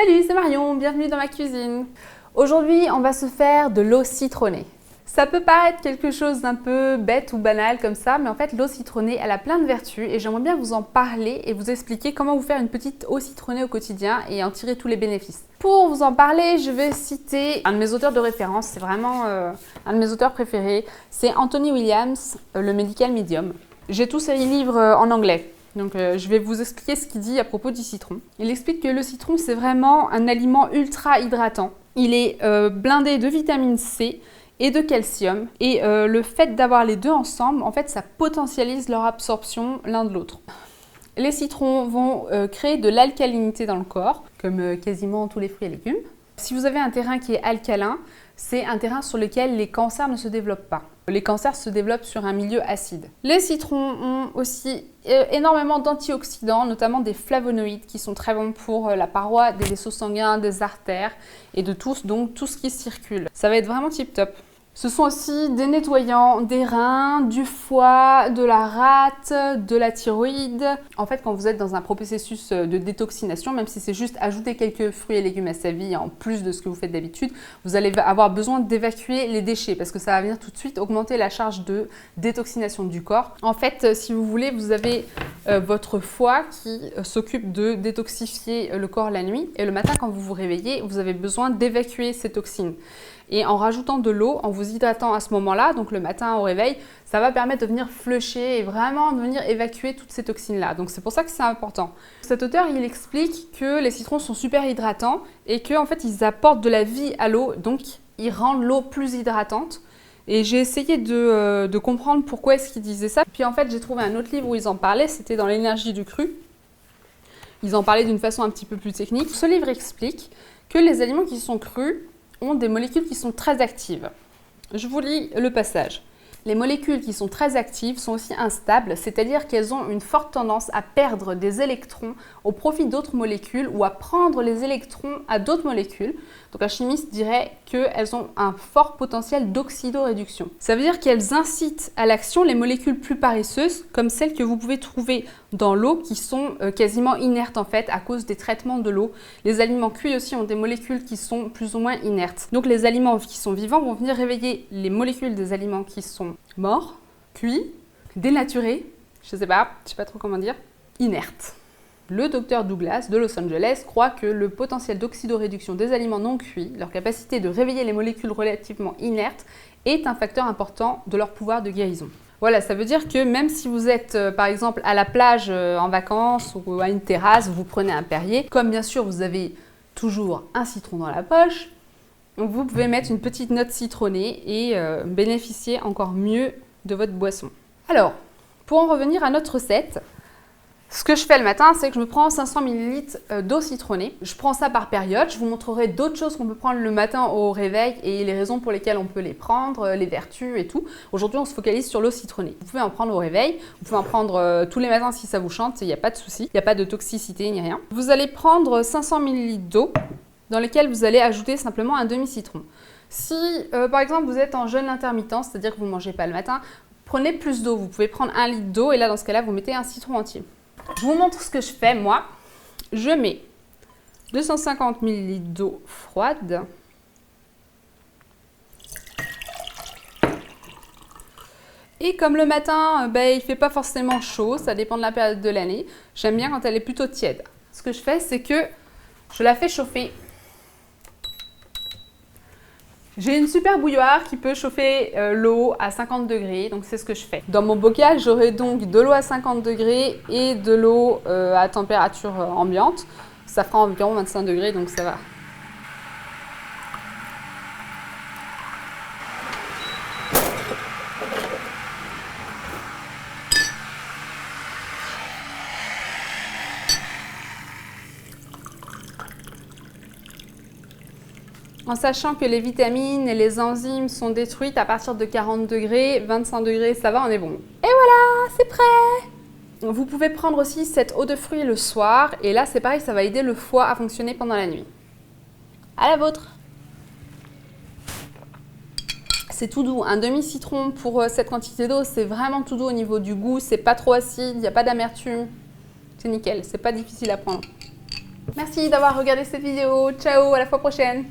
Salut, c'est Marion, bienvenue dans ma cuisine. Aujourd'hui, on va se faire de l'eau citronnée. Ça peut paraître quelque chose d'un peu bête ou banal comme ça, mais en fait l'eau citronnée, elle a plein de vertus et j'aimerais bien vous en parler et vous expliquer comment vous faire une petite eau citronnée au quotidien et en tirer tous les bénéfices. Pour vous en parler, je vais citer un de mes auteurs de référence, c'est vraiment un de mes auteurs préférés, c'est Anthony Williams, le Medical Medium. J'ai tous ses livres en anglais. Donc je vais vous expliquer ce qu'il dit à propos du citron. Il explique que le citron, c'est vraiment un aliment ultra hydratant. Il est blindé de vitamine C et de calcium. Et le fait d'avoir les deux ensemble, en fait, ça potentialise leur absorption l'un de l'autre. Les citrons vont créer de l'alcalinité dans le corps, comme quasiment tous les fruits et légumes. Si vous avez un terrain qui est alcalin, c'est un terrain sur lequel les cancers ne se développent pas. Les cancers se développent sur un milieu acide. Les citrons ont aussi énormément d'antioxydants, notamment des flavonoïdes qui sont très bons pour la paroi des vaisseaux sanguins, des artères et de tout ce qui circule. Ça va être vraiment tip top. Ce sont aussi des nettoyants des reins, du foie, de la rate, de la thyroïde. En fait, quand vous êtes dans un processus de détoxination, même si c'est juste ajouter quelques fruits et légumes à sa vie en plus de ce que vous faites d'habitude, vous allez avoir besoin d'évacuer les déchets parce que ça va venir tout de suite augmenter la charge de détoxination du corps. En fait, si vous voulez, vous avez votre foie qui s'occupe de détoxifier le corps la nuit et le matin, quand vous vous réveillez, vous avez besoin d'évacuer ces toxines. Et en rajoutant de l'eau, en vous hydratant à ce moment-là, donc le matin au réveil, ça va permettre de venir flusher et vraiment de venir évacuer toutes ces toxines-là. Donc c'est pour ça que c'est important. Cet auteur, il explique que les citrons sont super hydratants et qu'en fait, ils apportent de la vie à l'eau, donc ils rendent l'eau plus hydratante. Et j'ai essayé de comprendre pourquoi est-ce qu'il disait ça. Puis en fait, j'ai trouvé un autre livre où ils en parlaient, c'était dans l'énergie du cru. Ils en parlaient d'une façon un petit peu plus technique. Ce livre explique que les aliments qui sont crus ont des molécules qui sont très actives. Je vous lis le passage. Les molécules qui sont très actives sont aussi instables, c'est-à-dire qu'elles ont une forte tendance à perdre des électrons au profit d'autres molécules ou à prendre les électrons à d'autres molécules. Donc un chimiste dirait qu'elles ont un fort potentiel d'oxydoréduction. Ça veut dire qu'elles incitent à l'action les molécules plus paresseuses, comme celles que vous pouvez trouver dans l'eau, qui sont quasiment inertes en fait à cause des traitements de l'eau. Les aliments cuits aussi ont des molécules qui sont plus ou moins inertes. Donc les aliments qui sont vivants vont venir réveiller les molécules des aliments qui sont morts, cuits, dénaturés, je sais pas trop comment dire, inertes. Le docteur Douglas de Los Angeles croit que le potentiel d'oxydoréduction des aliments non cuits, leur capacité de réveiller les molécules relativement inertes, est un facteur important de leur pouvoir de guérison. Voilà, ça veut dire que même si vous êtes par exemple à la plage en vacances ou à une terrasse, vous prenez un Perrier, comme bien sûr vous avez toujours un citron dans la poche, vous pouvez mettre une petite note citronnée et bénéficier encore mieux de votre boisson. Alors, pour en revenir à notre recette, ce que je fais le matin, c'est que je me prends 500 ml d'eau citronnée. Je prends ça par période. Je vous montrerai d'autres choses qu'on peut prendre le matin au réveil et les raisons pour lesquelles on peut les prendre, les vertus et tout. Aujourd'hui, on se focalise sur l'eau citronnée. Vous pouvez en prendre au réveil, vous pouvez en prendre tous les matins si ça vous chante, il n'y a pas de souci, il n'y a pas de toxicité ni rien. Vous allez prendre 500 ml d'eau dans lesquelles vous allez ajouter simplement un demi-citron. Si, par exemple, vous êtes en jeûne intermittent, c'est-à-dire que vous ne mangez pas le matin, prenez plus d'eau. Vous pouvez prendre 1 litre d'eau et là, dans ce cas-là, vous mettez un citron entier. Je vous montre ce que je fais, moi. Je mets 250 ml d'eau froide. Et comme le matin, il ne fait pas forcément chaud, ça dépend de la période de l'année, j'aime bien quand elle est plutôt tiède. Ce que je fais, c'est que je la fais chauffer. J'ai une super bouilloire qui peut chauffer l'eau à 50 degrés, donc c'est ce que je fais. Dans mon bocal, j'aurai donc de l'eau à 50 degrés et de l'eau à température ambiante. Ça fera environ 25 degrés, donc ça va. En sachant que les vitamines et les enzymes sont détruites à partir de 40 degrés, 25 degrés, ça va, on est bon. Et voilà, c'est prêt! Vous pouvez prendre aussi cette eau de fruits le soir, et là c'est pareil, ça va aider le foie à fonctionner pendant la nuit. À la vôtre! C'est tout doux, un demi-citron pour cette quantité d'eau, c'est vraiment tout doux au niveau du goût, c'est pas trop acide, il n'y a pas d'amertume. C'est nickel, c'est pas difficile à prendre. Merci d'avoir regardé cette vidéo. Ciao, à la fois prochaine.